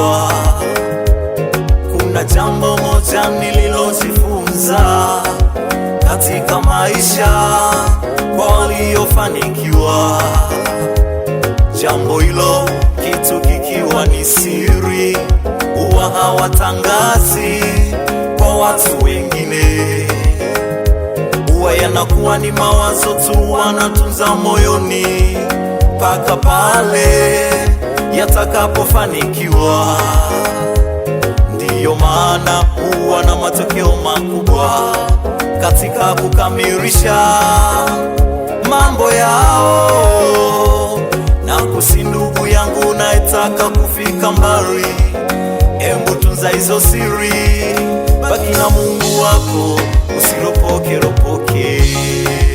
kufanikiwa. Kuna jambo moja nililojifunza katika maisha kwa waliofanikiwa. Jambo hilo, kitu kikiwa ni siri, huwa hawatangazi kwa watu wengine. Huwa yanakuwa ni mawazo tu wanatunza moyoni mpaka pale yatakapofanikiwa. Ndiyo maana huwa na matokeo makubwa katika kukamilisha mambo yao. Na kusi ndugu yangu naetaka kufika mbali, embu tunza hizo siri, baki na Mungu wako, usiropoke ropoke.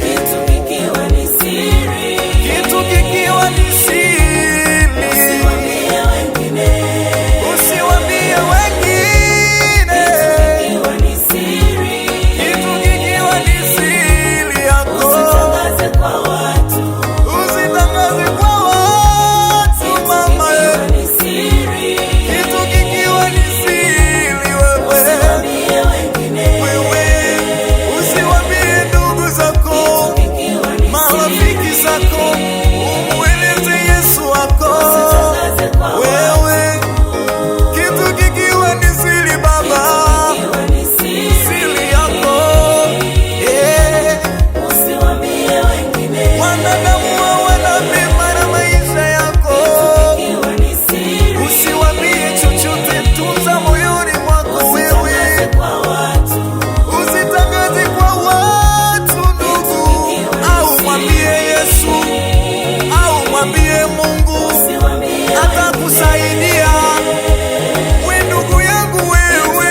Kitu kikiwa ni siri, Kitu kikiwa ni siri, usiwaambie wengine. usiwaambie wengine. Kitu kikiwa ni siri, Kitu kikiwa ni siri yako, usitangaze kwa watu. usitangaze kwa watu mama. Kitu kikiwa ni siri, Kitu kikiwa ni siri wewe, usiwaambie wengine. usiwaambie ndugu zako, Kikiwa ni marafiki zako, umweleze Yesu wako usitangaze kwa watu. wewe. Kitu kikiwa ni siri baba, Kikiwa ni siri, siri yako usiwaambie wengine. wanadamu hawana mema na maisha yako. Kikiwa ni siri, Usiwaambie chochote, tunza moyoni mwako wewe, usitangaze kwa watu. usitangaze kwa watu ndugu, au mwambie Yesu, au mwambie Mungu Usiwaambie atakusaidia. We ndugu yangu, wewe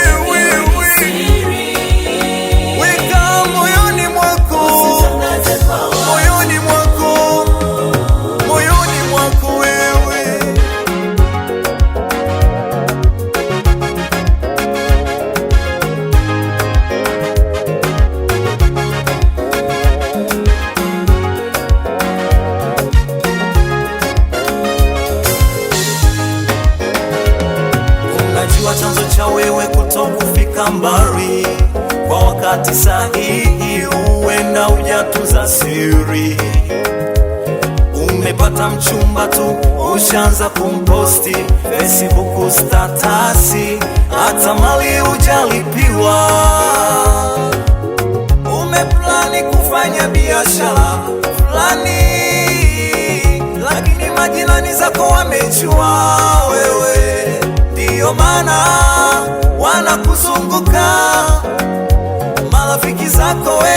weka moyoni mwako, usitangaze kwa watu. moyoni mwako, moyoni mwako wewe. Unajua chanzo cha wewe kutokufika mbali kwa wakati sahihi, huenda hujatunza siri. Umepata mchumba tu, ushaanza kumposti Facebook statasi, hata mali hujalipiwa. Umeplani kufanya biashara fulani, lakini majirani zako wamejua wewe. Ndiyo maana wanakuzunguka marafiki zako wewe